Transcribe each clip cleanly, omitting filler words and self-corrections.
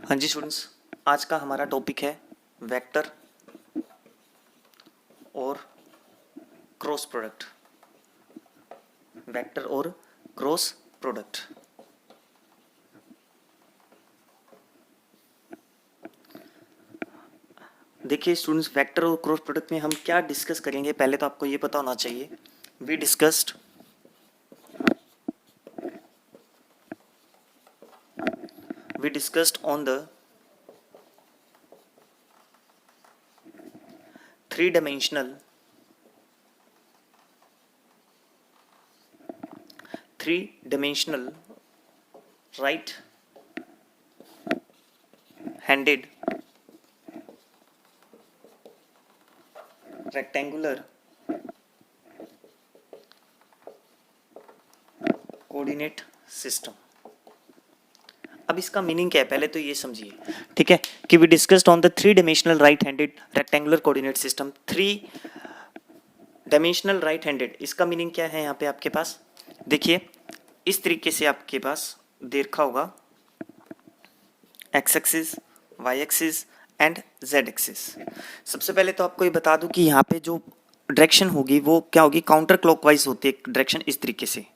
हाँ जी स्टूडेंट्स, आज का हमारा टॉपिक है वेक्टर और क्रॉस प्रोडक्ट। वेक्टर और क्रॉस प्रोडक्ट। देखिए स्टूडेंट्स, वेक्टर और क्रॉस प्रोडक्ट में हम क्या डिस्कस करेंगे, पहले तो आपको ये पता होना चाहिए we discussed on the three dimensional right handed rectangular coordinate system. अब इसका मीनिंग क्या है पहले तो ये समझिए, ठीक है, कि we discussed on the three dimensional right handed rectangular coordinate system. Three dimensional right handed, इसका मीनिंग क्या है यहाँ पे आपके पास देखिए, इस तरीके से आपके पास देखा होगा X axis, Y axis and Z axis. सबसे पहले तो आपको ये बता दूं कि यहाँ पे जो डायरेक्शन होगी वो क्या होगी, काउंटर क्लॉकवाइज होती है डायरेक्शन, इस तरीके से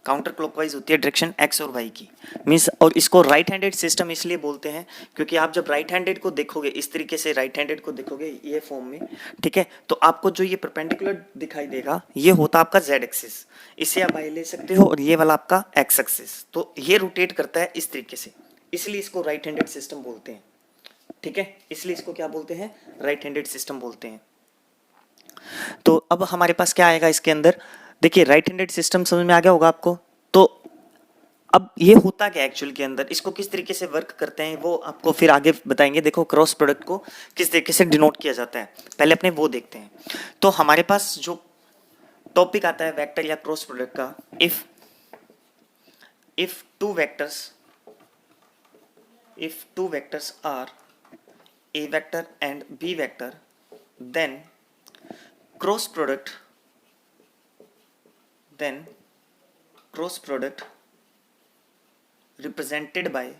काउंटर क्लॉकवाइज होती है डायरेक्शन एक्स और वाई की मीन्स। और इसको राइट हैंडेड सिस्टम इसलिए बोलते हैं क्योंकि आप जब राइट हैंडेड को देखोगे, इस तरीके से राइट हैंडेड को देखोगे ये फॉर्म में, ठीक है, तो आपको जो ये परपेंडिकुलर दिखाई देगा ये होता आपका जेड एक्सिस, इसे आप वाई ले सकते हो, और ये वाला आपका एक्स एक्सिस, तो ये रोटेट करता है इस तरीके से, इसलिए इसको राइट हैंडेड सिस्टम बोलते हैं, ठीक है, इसलिए इसको क्या बोलते हैं, राइट हैंडेड सिस्टम बोलते हैं। तो अब हमारे पास क्या आएगा इसके अंदर, देखिए राइट हैंडेड सिस्टम समझ में आ गया होगा आपको। तो अब ये होता क्या एक्चुअल के अंदर, इसको किस तरीके से वर्क करते हैं वो आपको फिर आगे बताएंगे। देखो क्रॉस प्रोडक्ट को किस तरीके से डिनोट किया जाता है, पहले अपने वो देखते हैं। तो हमारे पास जो टॉपिक आता है वेक्टर या क्रॉस प्रोडक्ट का, if two vectors are a vector and b vector, then cross product represented by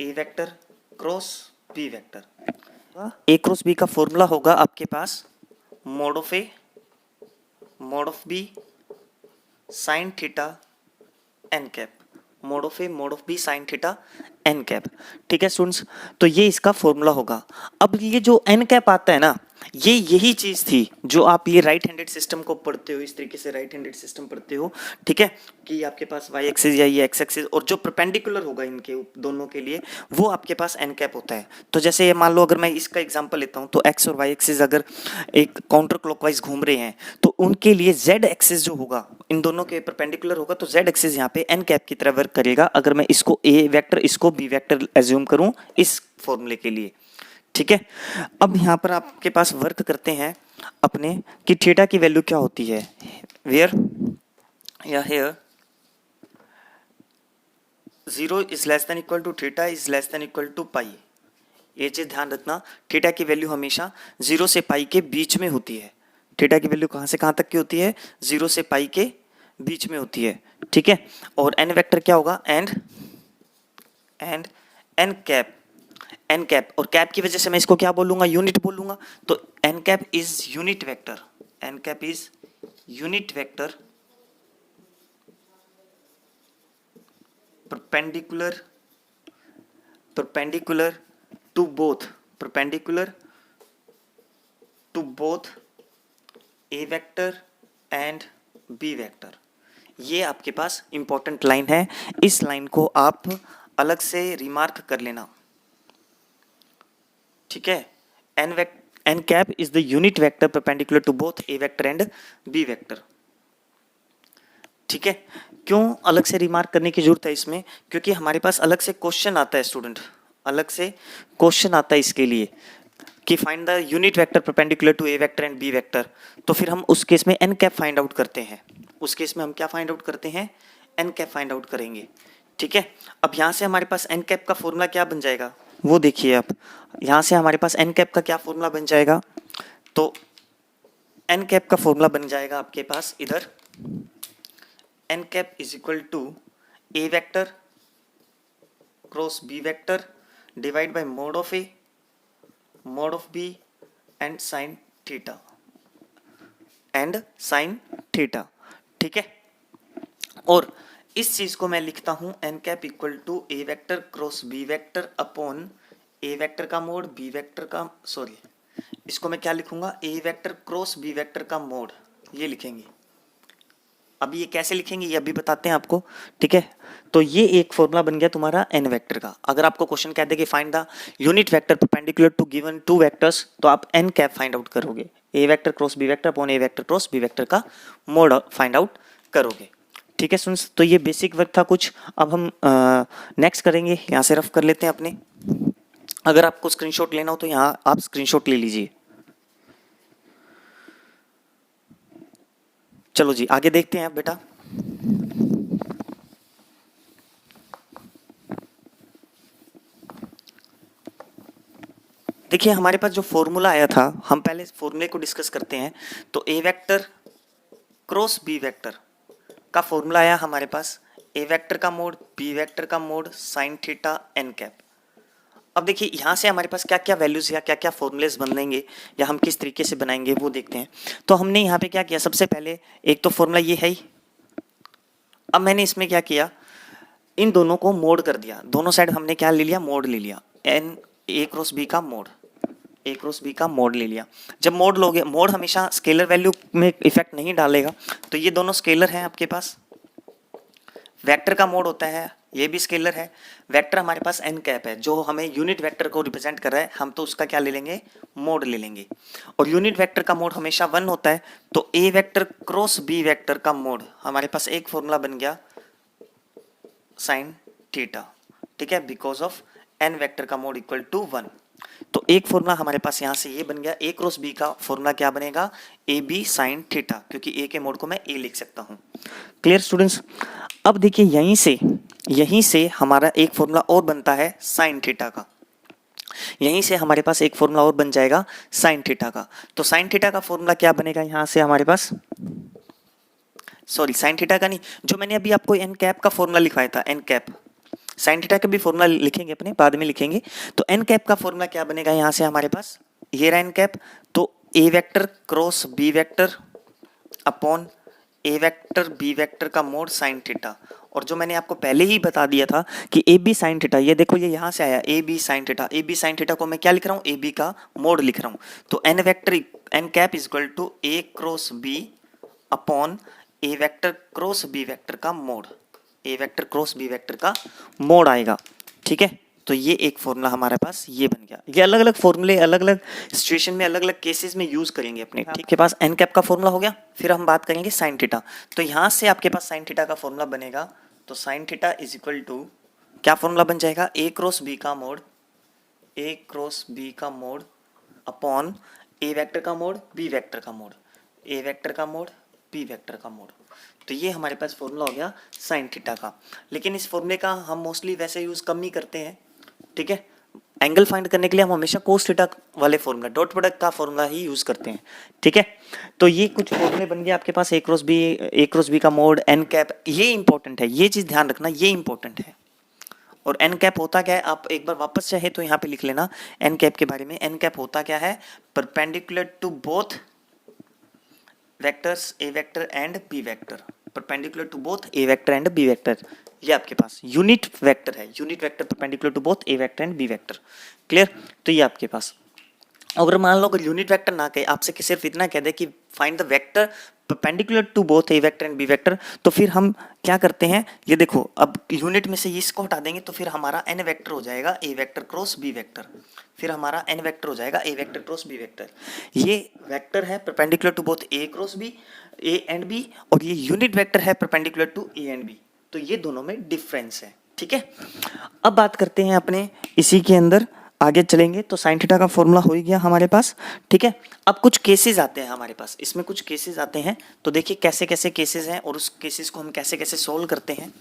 a vector cross b vector। a cross b का फॉर्मूला होगा आपके पास mod of b sine theta N cap, mod of b sine theta N cap, ठीक है students. तो ये इसका formula होगा। अब ये जो एन कैप आता है ना, ये यही चीज थी जो आप ये राइट हैंडेड सिस्टम को पढ़ते हो, इस तरीके से राइट हैंडेड सिस्टम पढ़ते हो, ठीक है, कि आपके पास वाई एक्सिस या ये एक्स एक्सिस, और जो परपेंडिकुलर होगा इनके दोनों के लिए वो आपके पास एन कैप होता है। तो जैसे ये मान लो अगर मैं इसका एग्जांपल लेता हूँ, तो एक्स और वाई एक्सिस अगर एक काउंटर क्लॉकवाइज घूम रहे हैं तो उनके लिए जेड एक्सिस जो होगा इन दोनों के परपेंडिकुलर होगा, तो जेड एक्सिस यहाँ पे एन कैप की तरह वर्क करेगा। अगर मैं इसको ए वेक्टर इसको बी वेक्टर एज्यूम करूं इस फॉर्मूले के लिए, ठीक है। अब यहाँ पर आपके पास वर्क करते हैं अपने कि थीटा की वैल्यू क्या होती है, वेयर या here 0 is less than equal to theta is less than equal to pi. ये चीज ध्यान रखना, थीटा की वैल्यू हमेशा 0 से पाई के बीच में होती है। थीटा की वैल्यू कहाँ से कहाँ तक की होती है, 0 से पाई के बीच में होती है, ठीक है। और एन वेक्टर क्या होगा, एंड एन कैप, और कैप की वजह से मैं इसको क्या बोलूंगा, यूनिट बोलूंगा। तो N cap is unit vector, N cap is unit vector perpendicular to both a vector and b vector। ये आपके पास इंपॉर्टेंट लाइन है, इस लाइन को आप अलग से रिमार्क कर लेना, ठीक है। N cap is the unit vector perpendicular to both A vector and B vector, ठीक है। क्यों अलग से रिमार्क करने की जरूरत है इसमें, क्योंकि हमारे पास अलग से क्वेश्चन आता है स्टूडेंट, अलग से क्वेश्चन आता है इसके लिए कि find the unit vector perpendicular to A vector and B vector. तो फिर हम उस केस में एन कैप फाइंड आउट करते हैं, उस केस में हम क्या फाइंड आउट करते हैं, एन कैप फाइंड आउट करेंगे, ठीक है। अब यहाँ से हमारे पास एन कैप का फॉर्मूला क्या बन जाएगा वो देखिए आप, यहाँ से हमारे पास एन कैप का क्या फॉर्मूला बन जाएगा, तो एन कैप का फॉर्मूला बन जाएगा आपके पास इधर N cap is equal to A vector cross B vector divide by mod of A, mod of B and sine theta, and sine theta, ठीक है। और इस चीज को मैं लिखता हूं N cap equal to A vector cross B vector upon A vector का मोड बी वेक्टर का, सॉरी इसको मैं क्या लिखूंगा, A vector cross B vector का मोड, ये लिखेंगे। अभी ये कैसे लिखेंगे ये अभी बताते हैं आपको, ठीक है। तो ये एक फॉर्मूला बन गया तुम्हारा एन वेक्टर का। अगर आपको क्वेश्चन कह दे कि find the unit vector perpendicular to given two vectors, तो आप एन कैप फाइंड आउट करोगे, a vector cross B vector upon A vector cross B vector का मोड फाइंड आउट करोगे, ठीक है स्टूडेंट्स। तो ये बेसिक वर्क था कुछ। अब हम नेक्स्ट करेंगे, यहाँ से रफ कर लेते हैं अपने। अगर आपको स्क्रीनशॉट लेना हो तो यहाँ आप स्क्रीनशॉट ले लीजिए। चलो जी आगे देखते हैं बेटा। देखिए हमारे पास जो फॉर्मूला आया था, हम पहले फॉर्मूले को डिस्कस करते हैं। तो ए वेक्टर क्रॉस बी वेक्टर का फॉर्मूला आया हमारे पास, ए वेक्टर का मोड बी वेक्टर का mod sine theta N cap. अब देखिए यहाँ से हमारे पास क्या क्या वैल्यूज या क्या क्या फॉर्मूलेस बनेंगे या हम किस तरीके से बनाएंगे वो देखते हैं। तो हमने यहाँ पे क्या किया, सबसे पहले एक तो फॉर्मूला ये है ही। अब मैंने इसमें क्या किया, इन दोनों को मोड कर दिया, दोनों साइड हमने क्या ले लिया, मोड ले लिया, एन ए क्रॉस बी का मोड, ए क्रॉस बी का मोड ले लिया। जब मोड लोगे, मोड हमेशा स्केलर वैल्यू में इफेक्ट नहीं डालेगा, तो ये दोनों स्केलर हैं आपके पास। वेक्टर का मोड होता है, ये भी स्केलर है। वेक्टर हमारे पास एन कैप है जो हमें यूनिट वेक्टर को रिप्रेजेंट कर रहा है, हम तो उसका क्या ले लेंगे, मोड ले लेंगे। और यूनिट वेक्टर का मोड हमेशा 1 होता है, तो ए वेक्टर क्रॉस बी वेक्टर का मोड हमारे पास एक फॉर्मूला बन गया साइन थीटा, ठीक है, बिकॉज ऑफ एन वेक्टर का मोड इक्वल टू 1। तो एक फॉर्मूला हमारे पास यहाँ से ये बन गया, ए क्रॉस बी का फॉर्मूला क्या बनेगा, ए बी साइन थीटा, क्योंकि ए के मोड को मैं ए लिख सकता हूँ। Clear students. अब देखिए यहीं से हमारा एक फॉर्मूला और बनता है साइन थीटा का, यहीं से हमारे पास एक फॉर्मूला और बन जाएगा साइन थीटा का। तो साइन थीटा का फॉर्मूला क्या बनेगा यहाँ से हमारे पास, सॉरी साइन थीटा का नहीं, जो मैंने अभी आपको एन कैप का फॉर्मूला लिखवाया था, एन कैप, साइन थीटा का भी फॉर्मूला लिखेंगे अपने, बाद में लिखेंगे। तो एन कैप का फॉर्मूला क्या बनेगा यहाँ से हमारे पास, ये रहा एन कैप, तो ए vector cross B vector upon ए वेक्टर बी वेक्टर का मोड साइन थीटा। और जो मैंने आपको पहले ही बता दिया था कि ए बी साइन थीटा, ये देखो ये यहाँ से आया A B sine theta, A B sine theta को मैं क्या लिख रहा हूँ, ए बी का मोड लिख रहा हूँ। तो N vector N cap is equal to A cross B upon A vector cross B vector का mod, A vector cross B vector का मोड आएगा, ठीक है। तो ये एक फॉर्मूला हमारे पास ये बन गया। ये अलग अलग फॉर्मूले अलग अलग सिचुएशन में अलग अलग केसेस में यूज करेंगे अपने, ठीक है। पास एन कैप का फॉर्मूला हो गया, फिर हम बात करेंगे साइन थीटा। तो यहाँ से आपके पास साइन थीटा का फॉर्मूला बनेगा, तो sine theta is equal to क्या फॉर्मूला बन जाएगा, ए क्रॉस बी का मोड, ए क्रॉस बी का मोड अपॉन ए वेक्टर का मोड बी वेक्टर का मोड, ए वेक्टर का मोड बी वेक्टर का मोड। तो ये हमारे पास फॉर्मूला हो गया साइन थीटा का। लेकिन इस फॉर्मूले का हम मोस्टली वैसे यूज कम ही करते हैं, ठीक है। एंगल फाइंड करने के लिए हम हमेशा कोस थीटा वाले फॉर्मूला, डॉट प्रोडक्ट का फॉर्मूला ही यूज करते हैं, ठीक है। तो ये कुछ फॉर्मूले बन गए आपके पास, ए क्रॉस बी का मोड, एन कैप, ये इंपॉर्टेंट है, ये चीज ध्यान रखना, ये इंपॉर्टेंट है। और एन कैप होता क्या है, आप एक बार वापस चाहे तो यहाँ पे लिख लेना एन कैप के बारे में। एन कैप होता क्या है, perpendicular to both vectors A vector and B vector, perpendicular to both A vector and B vector. ये आपके पास यूनिट वेक्टर है, unit vector perpendicular to both A vector and B vector. Clear. तो ये आपके पास, अगर मान लो अगर यूनिट वेक्टर ना कहे, आपसे सिर्फ इतना कह दे कि find the vector perpendicular to both A vector and B vector, तो फिर हम क्या करते हैं, ये देखो अब यूनिट में से इसको हटा देंगे तो फिर हमारा एन वेक्टर हो जाएगा A vector cross B vector, फिर हमारा एन वेक्टर हो जाएगा A vector cross B vector. ये वेक्टर है perpendicular to both A cross B, A and B, और ये यूनिट वेक्टर है perpendicular to A and B. तो ये दोनों में डिफरेंस है, ठीक है। अब बात करते हैं अपने इसी के अंदर आगे चलेंगे। तो साइन थीटा का फॉर्मूला हो ही गया हमारे पास, ठीक है। अब कुछ केसेस आते हैं हमारे पास, इसमें कुछ केसेस आते हैं, तो देखिए कैसे कैसे केसेस हैं और उस केसेस को हम कैसे कैसे सोल्व करते हैं।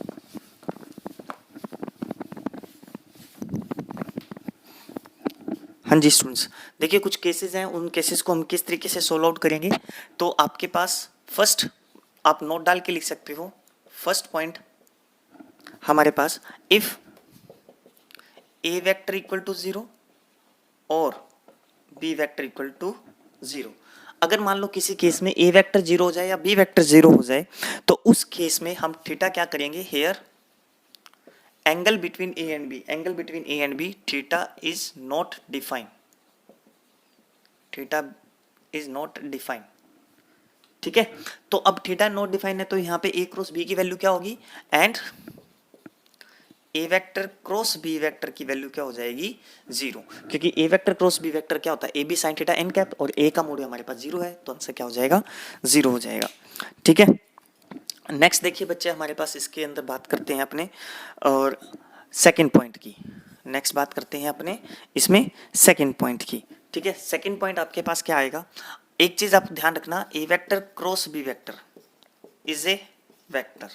हाँ जी स्टूडेंट्स, देखिए कुछ केसेस हैं, उन केसेस को हम किस तरीके से सोल्व आउट करेंगे। तो आपके पास फर्स्ट आप नोट डाल के लिख सकते हो, फर्स्ट पॉइंट हमारे पास, if A vector equal to 0 और बी वेक्टर इक्वल टू 0। अगर मान लो किसी केस में ए वेक्टर 0 हो जाए या बी वेक्टर 0 हो जाए तो उस केस में हम थीटा क्या करेंगे, here angle between A and B theta is not defined, theta is not defined. ठीक है, तो अब थीटा नॉट डिफाइंड है तो यहाँ पे ए क्रॉस बी की वैल्यू क्या होगी, and A vector cross B vector की वैल्यू क्या हो जाएगी, 0, क्योंकि A vector cross B vector क्या होता है, A B sine theta N cap, और ए का मोड हमारे पास 0 है तो आंसर क्या हो जाएगा, 0 हो जाएगा। ठीक है, नेक्स्ट देखिए बच्चे हमारे पास इसके अंदर बात करते हैं अपने और सेकंड पॉइंट की। नेक्स्ट बात करते हैं अपने इसमें सेकंड पॉइंट की। ठीक है, सेकंड पॉइंट आपके पास क्या आएगा, एक चीज आप ध्यान रखना, a vector cross B vector is a vector,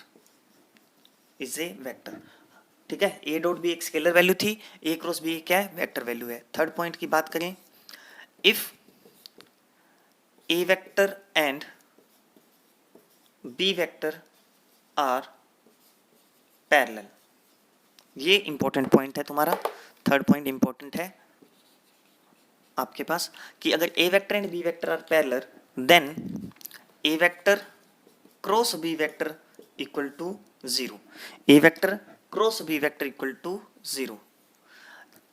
is a vector. ठीक है, ए डॉट बी एक स्केलर वैल्यू थी, ए क्रॉस बी क्या है, वेक्टर वैल्यू है। थर्ड पॉइंट की बात करें, if A vector and B vector are parallel, ये इंपॉर्टेंट पॉइंट है तुम्हारा, थर्ड पॉइंट इंपॉर्टेंट है आपके पास कि अगर a vector and B vector are parallel then a vector cross B vector equal to 0, a vector cross B vector equal to 0।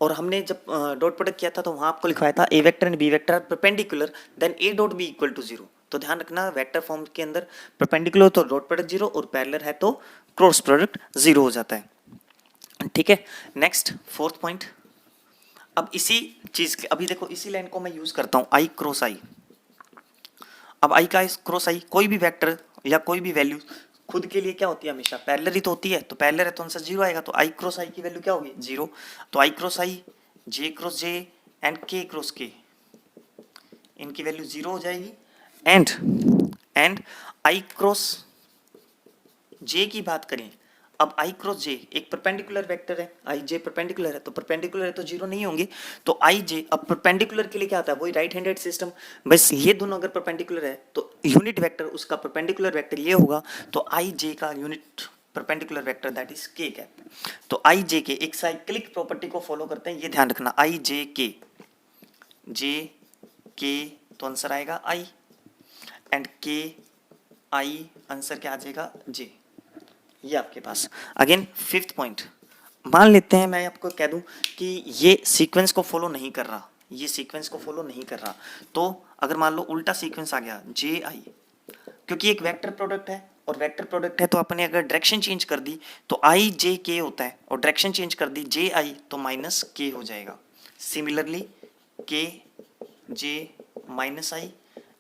और हमने जब डॉट प्रोडक्ट किया था तो वहां आपको लिखवाया था a vector and B vector are perpendicular then a dot b equal to 0। तो ध्यान रखना, वेक्टर फॉर्म के अंदर परपेंडिकुलर तो डॉट प्रोडक्ट 0 और पैरेलल है तो क्रॉस प्रोडक्ट 0 हो जाता है। ठीक है, नेक्स्ट फोर्थ पॉइंट। अब इसी चीज के, अभी देखो इसी लाइन को मैं यूज करता हूं, आई क्रॉस आई। अब आई का क्रॉस आई, कोई भी वेक्टर या कोई भी वैल्यू खुद के लिए क्या होती है, हमेशा पैरेलल ही तो होती है, तो पैरेलल है तो आंसर 0 आएगा। तो आई क्रॉस आई की वैल्यू क्या होगी, 0। तो i cross i, j cross j and k cross k, इनकी वैल्यू 0 हो जाएगी। एंड आई क्रॉस जे की बात करें, अब आई क्रॉस जे एक परपेंडिकुलर वेक्टर है, आई जे परपेंडिकुलर है तो 0 नहीं होंगे। तो आई जे, अब परपेंडिकुलर के लिए क्या आता है, वही राइट हैंडेड सिस्टम, बस ये दोनों अगर परपेंडिकुलर है तो यूनिट वेक्टर उसका परपेंडिकुलर वेक्टर ये होगा, तो आई जे का unit perpendicular vector that is के कैप। तो आई जे के एक साइक्लिक प्रॉपर्टी को फॉलो करते हैं, ये ध्यान रखना, आई जे के तो आंसर आएगा आई, एंड के आई आंसर क्या आ जाएगा, जे। ये आपके पास अगेन फिफ्थ पॉइंट, मान लेते हैं मैं आपको कह दूं कि ये सीक्वेंस को फॉलो नहीं कर रहा, ये सीक्वेंस को फॉलो नहीं कर रहा, तो अगर मान लो उल्टा सीक्वेंस आ गया जे आई, क्योंकि एक वेक्टर प्रोडक्ट है और वेक्टर प्रोडक्ट है तो अपने अगर डायरेक्शन चेंज कर दी तो आई जे के होता है, और डायरेक्शन चेंज कर दी जे आई तो माइनस के हो जाएगा। सिमिलरली के जे माइनस आई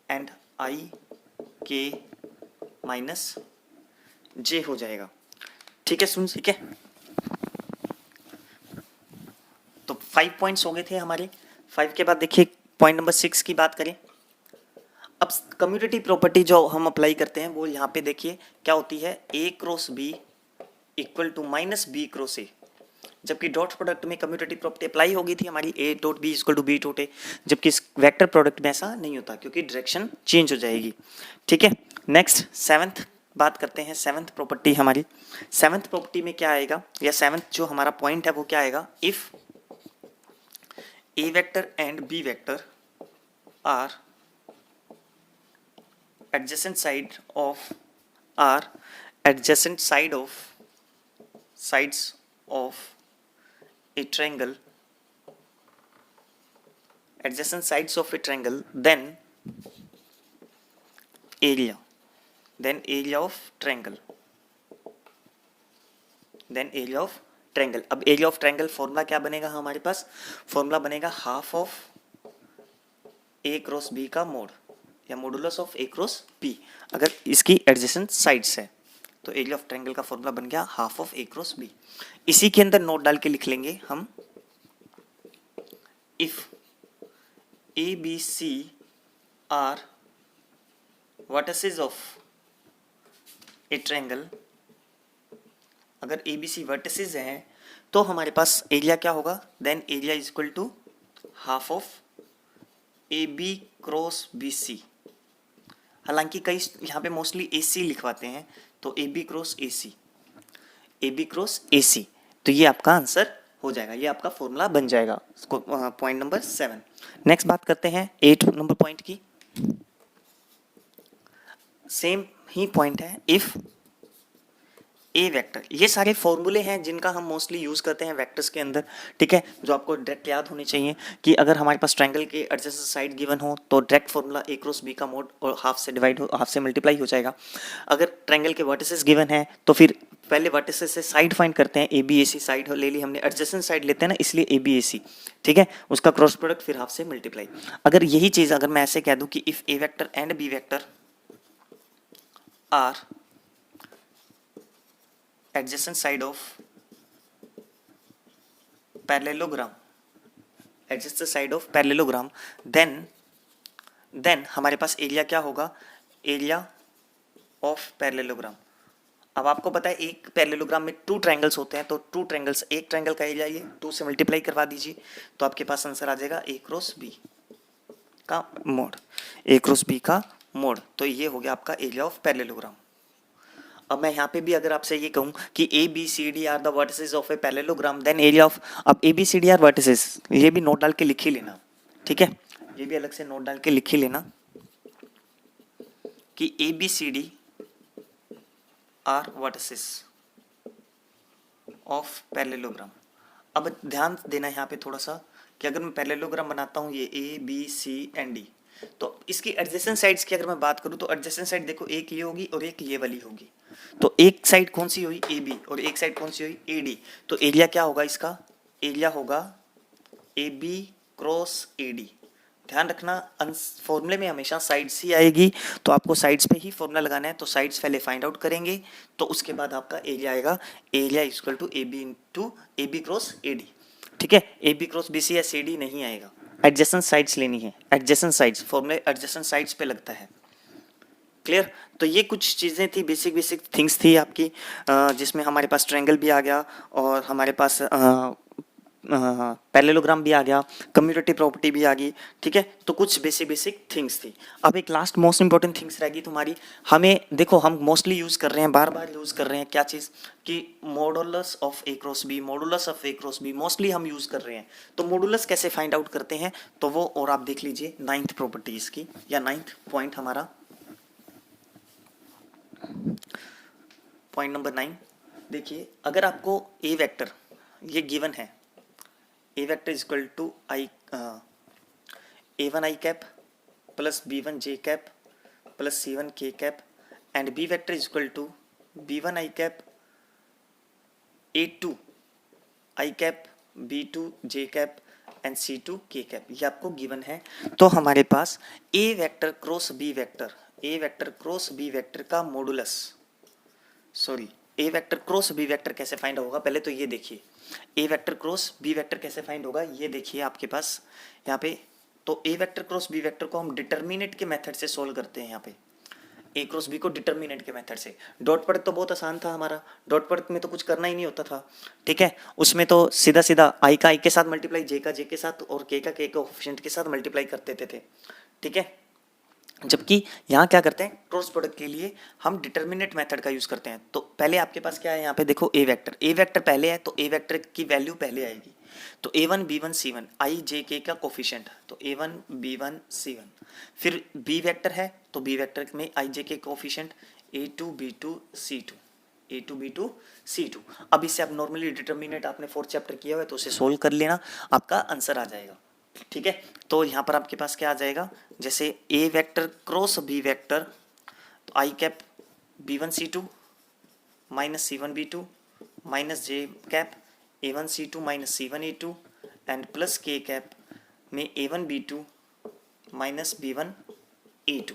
एंड आई के माइनस जे हो जाएगा। ठीक है, सुन, ठीक है, तो 5 पॉइंट्स हो गए थे हमारे। 5 के बाद देखिए पॉइंट नंबर 6 की बात करें। अब कम्यूटेटिव प्रॉपर्टी जो हम अप्लाई करते हैं वो यहाँ पे देखिए क्या होती है, a cross b equal to minus b cross a, जबकि डॉट प्रोडक्ट में कम्यूटेटिव प्रॉपर्टी अप्लाई हो गई थी हमारी, a dot b equal to b dot a, जबकि इस वेक्टर प्रोडक्ट में ऐसा नहीं होता क्योंकि डायरेक्शन चेंज हो जाएगी। ठीक है, नेक्स्ट सेवंथ बात करते हैं, सेवंथ प्रॉपर्टी हमारी। सेवंथ प्रॉपर्टी में क्या आएगा, या सेवंथ जो हमारा पॉइंट है वो क्या आएगा, if A vector and B vector are adjacent side of sides of a triangle, adjacent sides of a triangle, then area of triangle, अब एरिया ऑफ ट्रायंगल फॉर्मूला क्या बनेगा हमारे पास, फॉर्मूला बनेगा half of A cross B का mod या modulus of A cross B, अगर इसकी एडजेसेंट साइड्स है तो एरिया ऑफ ट्रायंगल का फॉर्मूला बन गया half of A cross B. इसी के अंदर नोट डाल के लिख लेंगे हम, if A B C are vertices of a triangle, अगर ए बी सी वर्टिसेस हैं तो हमारे पास एरिया क्या होगा, then area is equal to half of A B cross B C. हालांकि कई यहाँ पे मोस्टली ए सी लिखवाते हैं, तो a B cross a c, a B cross a c, तो ये आपका आंसर हो जाएगा, ये आपका फॉर्मूला बन जाएगा। Point number 7। नेक्स्ट बात करते हैं 8 नंबर पॉइंट की। सेम ही पॉइंट है, इफ ए वेक्टर, ये सारे फॉर्मूले हैं जिनका हम मोस्टली यूज करते हैं वेक्टर्स के अंदर, ठीक है, जो आपको डायरेक्ट याद होने चाहिए कि अगर हमारे पास ट्रायंगल के एडजेसेंट साइड गिवन हो तो डायरेक्ट फॉर्मूला ए क्रॉस बी का मोड और हाफ से डिवाइड हो, हाफ से मल्टीप्लाई हो जाएगा। अगर ट्रायंगल के वर्टिसेस गिवन है तो फिर पहले वर्टिसेस से साइड फाइंड करते हैं, A B A C side ले ली हमने, एडजेसेंट साइड लेते हैं ना, इसलिए ए बी ए सी, ठीक है, उसका क्रॉस प्रोडक्ट फिर हाफ से मल्टीप्लाई। अगर यही चीज अगर मैं ऐसे कह दूं कि if A vector and B vector are adjacent side of parallelogram, adjacent side of parallelogram, then हमारे पास एरिया क्या होगा, एरिया ऑफ पैरेललोग्राम। अब आपको पता है एक पैरेललोग्राम में 2 ट्रायंगल्स होते हैं, तो 2 ट्रायंगल्स, एक ट्रायंगल का एरिया ये 2 से मल्टीप्लाई करवा दीजिए तो आपके पास आंसर आ जाएगा ए क्रॉस बी का मोड, ए क्रॉस बी का मोड। तो ये हो गया आपका एरिया ऑफ पैरेललोग्राम। अब मैं यहाँ पे भी अगर आपसे ये कहूँ कि A B C D are the vertices of a parallelogram, then area of, अब a B C D are vertices, ये भी नोट डाल के लिख ही लेना, ठीक है, ये भी अलग से नोट डाल के लिख ही लेना कि A B C D are vertices of parallelogram. अब ध्यान देना यहाँ पे थोड़ा सा कि अगर मैं पैरेललोग्राम बनाता हूँ, ये A B C and D, तो इसकी एडजेसेंट साइड्स की अगर मैं बात करूँ तो एडजेसेंट साइड देखो एक ये होगी और एक ये वाली होगी, तो एक साइड कौन सी हुई ए बी और एक साइड कौन सी हुई ए डी, तो एरिया क्या होगा इसका, एरिया होगा A B cross A D. ध्यान रखना फॉर्मूले में हमेशा साइड्स ही आएगी, तो आपको साइड्स पे ही फॉर्मूला लगाना है, तो साइड्स पहले फाइंड आउट करेंगे तो उसके बाद आपका एरिया आएगा, area equal to A B into A B cross A D, ठीक है, A B cross B C या सी डी नहीं आएगा, एडजेसेंट साइड्स लेनी है, एडजेसेंट साइड्स, फॉर्मूले एडजेसेंट साइड्स पे लगता है। क्लियर? तो ये कुछ चीज़ें थी, बेसिक थिंग्स थी आपकी, जिसमें हमारे पास ट्रायंगल भी आ गया और हमारे पास पैरेललोग्राम भी आ गया, कम्यूटेटिव प्रॉपर्टी भी आ गई, ठीक है, तो कुछ बेसिक थिंग्स थी। अब एक लास्ट मोस्ट इंपॉर्टेंट थिंग्स रहेगी तुम्हारी, हमें देखो हम मोस्टली यूज कर रहे हैं, बार बार यूज कर रहे हैं क्या चीज़ कि modulus of A cross B, modulus of A cross B mostly हम यूज कर रहे हैं। तो मॉडुलस कैसे फाइंड आउट करते हैं, तो वो और आप देख लीजिए 9th प्रॉपर्टी इसकी, या 9th पॉइंट हमारा, पॉइंट नंबर 9। देखिए अगर आपको ए वेक्टर ये गिवन है, a vector is equal to i a1 i cap plus b1 j cap plus c1 k cap and b vector is equal to b1 i cap a2 i cap b2 j cap and c2 k cap, ये आपको given है। तो हमारे पास a vector cross b vector, a vector cross b vector का modulus, sorry a vector cross B vector कैसे find होगा, पहले तो ये देखिए ए वेक्टर क्रॉस बी वेक्टर कैसे फाइंड होगा, ये देखिए आपके पास यहाँ पे, तो ए वेक्टर क्रॉस बी वेक्टर को हम डिटर्मिनेंट के मेथड से सोल्व करते हैं। यहाँ पे ए क्रॉस बी को डिटर्मिनेंट के मेथड से, डॉट प्रोडक्ट तो बहुत आसान था हमारा, डॉट प्रोडक्ट में तो कुछ करना ही नहीं होता था, ठीक है, उसमें तो सीधा सीधा आई का आई के साथ मल्टीप्लाई, जे का जे के साथ और के का के कोएफिशिएंट के साथ मल्टीप्लाई करते थे, ठीक है। जबकि यहाँ क्या करते हैं, क्रॉस प्रोडक्ट के लिए हम डिटर्मिनेंट मेथड का यूज करते हैं। तो पहले आपके पास क्या है, यहाँ पे देखो ए वेक्टर पहले है, तो ए वेक्टर की वैल्यू पहले आएगी, तो a1 b1 c1 आई जे के का कोफिशिएंट, तो a1 b1 c1, फिर b वेक्टर है तो b वेक्टर में आई जे के coefficient a2 b2 c2, a2 b2 c2। अब इससे आप नॉर्मली डिटर्मिनेंट आपने 4th चैप्टर किया हुआ है तो उसे सोल्व कर लेना, आपका आंसर आ जाएगा, ठीक है। तो यहाँ पर आपके पास क्या आ जाएगा, जैसे a vector cross B vector, तो i cap b1 c2 minus c1 b2 minus j cap a1 c2 minus c1 a2 and plus k cap में a1 b2 minus b1 a2,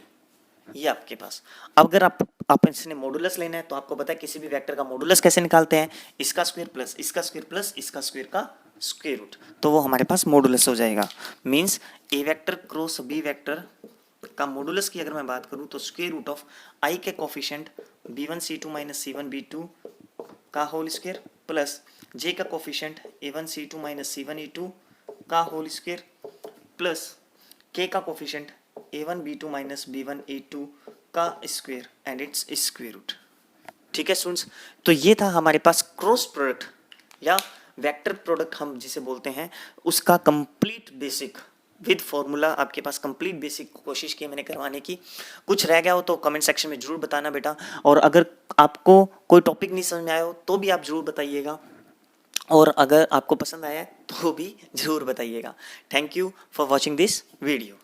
ये आपके पास। अब अगर आप इसने मॉडुलस लेना है तो आपको पता है किसी भी वेक्टर का मॉडुलस कैसे निकालते हैं, इसका स्क्वायर प्लस इसका स्क्वायर प्लस इसका स्क्वायर का स्क्वायर रूट, तो वो हमारे पास मॉडुलस हो जाएगा। मींस ए वेक्टर क्रॉस बी वेक्टर का मॉडुलस की अगर मैं बात करूं तो स्क्वायर रूट ऑफ आई के coefficient b1 c2 minus c1 b2 का होल स्क्वायर प्लस जे का coefficient a1 c2 minus c1 a2 का होल स्क्वायर प्लस के का coefficient a1 b2 minus b1 a2 का square and its square root, ठीक है students. तो ये था हमारे पास क्रॉस प्रोडक्ट या वेक्टर प्रोडक्ट हम जिसे बोलते हैं, उसका कंप्लीट बेसिक विद फॉर्मूला आपके पास कंप्लीट बेसिक कोशिश की मैंने करवाने की। कुछ रह गया हो तो कमेंट सेक्शन में जरूर बताना बेटा, और अगर आपको कोई टॉपिक नहीं समझ में आया हो तो भी आप जरूर बताइएगा, और अगर आपको पसंद आया है तो भी जरूर बताइएगा। Thank you for watching this video.